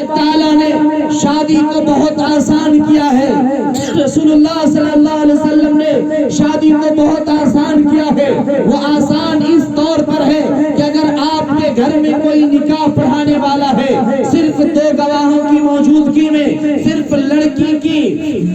تعالیٰ نے شادی کو بہت آسان کیا ہے. رسول اللہ صلی اللہ علیہ وسلم نے شادی کو بہت آسان کیا ہے. وہ آسان اس طور پر ہے کہ اگر آپ کے گھر میں کوئی نکاح پڑھانے والا ہے، صرف 2 گواہوں کی موجودگی میں صرف لڑکی کی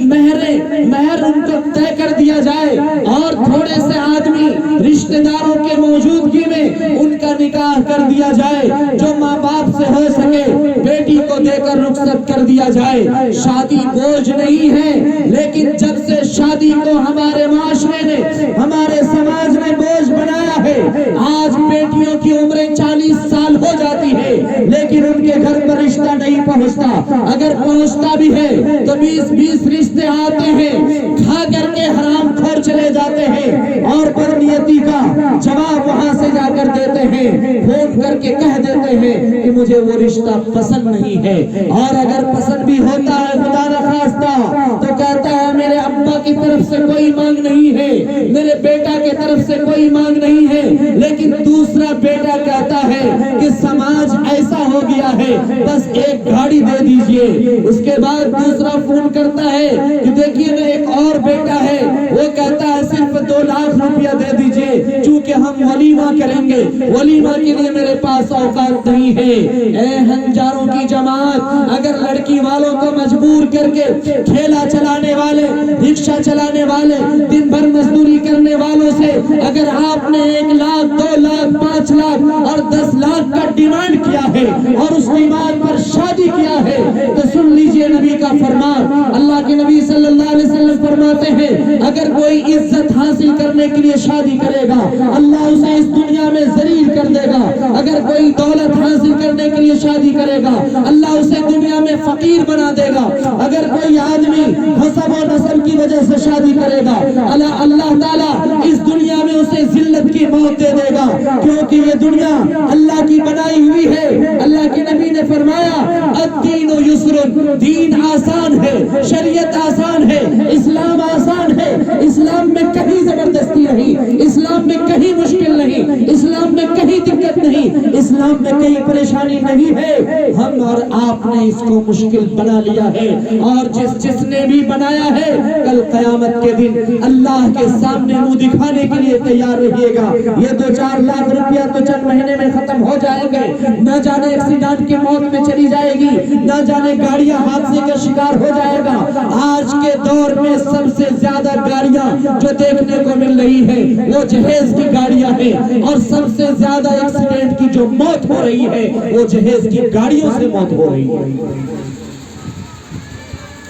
مہر ان کو طے کر دیا جائے اور تھوڑے سے آدمی رشتہ داروں کے موجودگی میں ان کا نکاح کر دیا جائے، جو ماں باپ سے ہو سکے بیٹی کو دے کر رخصت کر دیا جائے. شادی بوجھ نہیں ہے، لیکن جب سے شادی کو ہمارے معاشرے نے، ہمارے سماج نے بوجھ بنایا ہے، آج بیٹیوں کی عمریں 40 سال ہو جاتی ہے لیکن ان کے گھر پر رشتہ نہیں پہنچتا. اگر پہنچتا بھی ہے تو 20 رشتے آتے ہیں، کھا کر کے حرام خور چلے جاتے ہیں اور بدنیتی کا جواب وہاں سے جا کر دیتے ہیں، فون کر کے کہہ دیتے ہیں کہ مجھے وہ رشتہ پسند نہیں ہے. اور اگر پسند بھی ہوتا ہے خدا نخواستہ تو کہتا ہے میرے ابا کی طرف سے کوئی مانگ نہیں ہے، میرے بیٹا کی طرف سے کوئی مانگ نہیں ہے. لیکن دوسرا بیٹا کہتا ہے کہ سماج ایسا ہو گیا ہے، بس ایک گاڑی دے دیجئے. اس کے بعد دوسرا فون کرتا ہے کہ دیکھیے میں ایک اور بیٹا ہے، وہ کہتا ہے صرف 2 لاکھ روپیہ دے دیجئے چونکہ ہم ولیمہ کریں گے، ولیمہ کے لیے میرے پاس اوقات نہیں ہے. اے ہنجاروں کی جماعت، اگر لڑکی والوں کو مجبور کر کے ٹھیلا چلانے والے، رکشہ چلانے والے، دن بھر مزدوری کرنے والوں سے اگر آپ نے 1 لاکھ 2 لاکھ 5 لاکھ اور 10 لاکھ کا ڈیمانڈ کیا ہے اور اس ڈیمانڈ پر شادی کیا ہے تو سن لیجئے نبی کا فرمان. اللہ کے نبی صلی اللہ علیہ وسلم فرماتے ہیں اگر کوئی عزت حاصل کرنے کے لیے شادی کرے گا اللہ اسے اس دنیا میں ذلیل کر دے گا. اگر کوئی دولت حاصل کرنے کے لیے شادی کرے گا اللہ اسے دنیا میں فقیر بنا دے گا. اگر کوئی آدمی حسب و نسب کی وجہ سے شادی کرے گا اللہ تعالیٰ اس دنیا میں اسے ذلت کی موت دے دے گا، کیونکہ یہ دنیا اللہ کی بنائی ہوئی ہے. اللہ کے نبی نے فرمایا الدین یسر، دین آسان ہے، شریعت آسان ہے، اسلام آسان ہے. اسلام میں کہیں زبردستی نہیں، اسلام میں کہیں مشکل نہیں، اسلام میں کہیں دقت نہیں، اسلام میں کہیں پریشانی نہیں ہے. ہم اور آپ نے اس کو مشکل بنا لیا ہے، اور جس نے بھی بنایا ہے کل قیامت کے دن اللہ کے سامنے منہ دکھانے کے لیے تیار رہیے گا. یہ 2-4 لاکھ روپیہ تو چند مہینے میں ختم ہو جائیں گے، نہ جانے ایکسیڈنٹ کی موت میں چلی جائے گی، نہ جانے گاڑیاں حادثے کا شکار ہو جائے گا. آج کے دور میں سب سے زیادہ گاڑیاں جو دیکھنے کو مل رہی ہے وہ جہیز کی گاڑیاں ہیں، اور سب سے زیادہ ایکسیڈنٹ کی جو موت ہو رہی ہے وہ جہیز کی گاڑیوں سے موت ہو رہی ہے.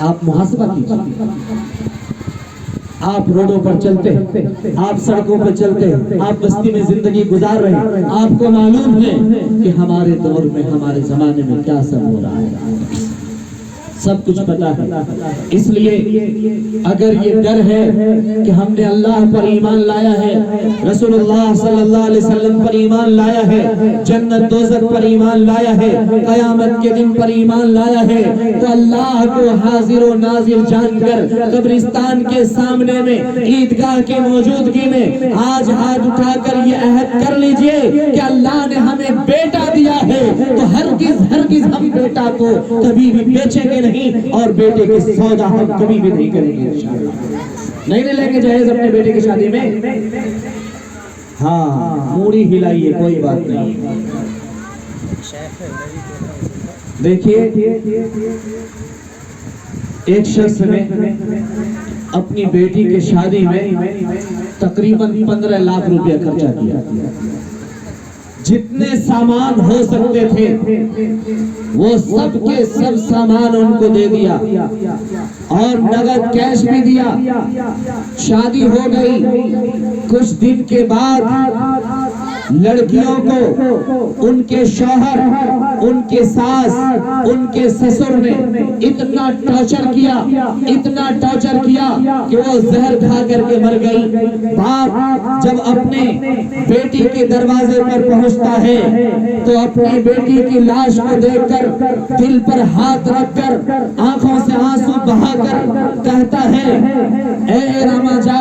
آپ محاسبہ کیجیے، آپ روڈوں پر چلتے ہیں، آپ سڑکوں پر چلتے ہیں، آپ بستی میں زندگی گزار رہے ہیں، آپ کو معلوم ہے کہ ہمارے دور میں، ہمارے زمانے میں کیا سب ہو رہا ہے، سب کچھ پتا ہے. اس لیے اگر یہ ڈر ہے کہ ہم نے اللہ پر ایمان لایا ہے، رسول اللہ صلی اللہ علیہ وسلم پر ایمان لایا ہے، جنت دوزخ پر ایمان لایا ہے، قیامت کے دن پر ایمان لایا ہے، تو اللہ کو حاضر و ناظر جان کر قبرستان کے سامنے میں، عیدگاہ کی موجودگی میں آج ہاتھ اٹھا کر یہ عہد کر لیجئے کہ اللہ نے ہمیں بیٹا دیا ہے تو ہرگز ہم بیٹا کو کبھی بھی بیچیں گے نہیں، اور بیٹے کے سودا ہم کبھی بھی نہیں کریں گے انشاءاللہ. نہیں لیں گے جہیز اپنے بیٹے کی شادی میں. ہاں موڑی ہلائیے، کوئی بات نہیں. دیکھیے ایک شخص نے اپنی بیٹی کی شادی میں تقریباً 15 لاکھ روپیہ خرچہ کیا. جتنے سامان ہو سکتے تھے وہ سب کے سب سامان ان کو دے دیا اور نقد کیش بھی دیا. شادی ہو گئی. کچھ دن کے بعد لڑکیوں کو ان کے شوہر، ان کے ساس، ان کے سسر نے اتنا ٹارچر کیا کہ وہ زہر کھا کر کے مر گئی. باپ جب اپنے بیٹی کے دروازے پر پہنچتا ہے تو اپنی بیٹی کی لاش کو دیکھ کر دل پر ہاتھ رکھ کر آنکھوں سے آنسو بہا کر کہتا ہے اے راما جا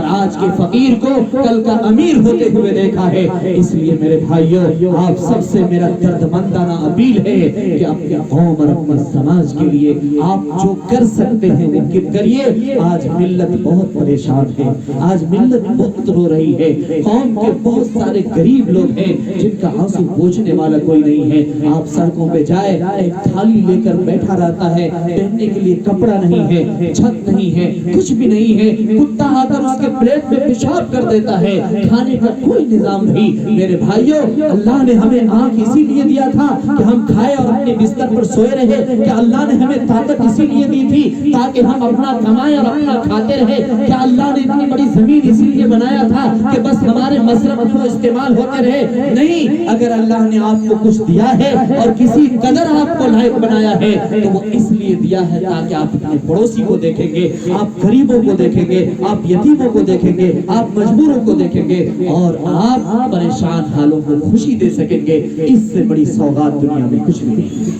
اور آج کے فقیر کو کل کا امیر ہوتے ہوئے دیکھا ہے۔ اس لیے میرے بھائیوں، آپ سب سے میرا دردمندانہ اپیل ہے کہ اپنے قوم اور اپنے سماج کے لیے آپ جو کر سکتے ہیں وہ کریے۔ آج ملت بہت پریشان ہے، آج ملت بہت رو رہی ہے، قوم کے بہت سارے غریب لوگ ہیں جن کا آنسو پوچھنے والا کوئی نہیں ہے۔ آپ سڑکوں پہ جائے، ایک تھالی لے کر بیٹھا رہتا ہے، پہننے کے لیے کپڑا نہیں ہے، چھت نہیں ہے، کچھ بھی نہیں ہے، کتا آ کر اس کے پلیٹ میں پیشاب کر دیتا ہے، کھانے کا کوئی نظام نہیں۔ میرے بھائیوں، اللہ نے ہمیں آنکھ اسی لیے دیا تھا کہ ہم کھائے اور اپنے بستر پر سوئے رہے، کہ اللہ نے ہمیں طاقت اسی لیے دی تھی تاکہ ہم اپنا کمائیں اور اپنا کھاتے رہے، کیا اللہ نے اتنی بڑی زمین اسی لیے بنایا تھا کہ بس ہمارے مصرف کو استعمال ہوتے رہے؟ نہیں، اگر اللہ نے آپ کو کچھ دیا ہے اور کسی قدر آپ کو لائق بنایا ہے تو وہ اس لیے دیا ہے تاکہ آپ اپنے پڑوسی کو دیکھیں گے، آپ غریبوں کو دیکھیں گے، آپ یتیموں کو دیکھیں گے، آپ مجبوروں کو دیکھیں گے اور آپ پریشان حالوں کو خوشی دے سکیں گے۔ اس سے بڑی سوغات دنیا میں کچھ بھی نہیں۔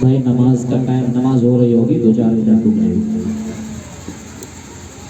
بھائی نماز کا ٹائم، نماز ہو رہی ہوگی، 2-4 منٹ رک جائے۔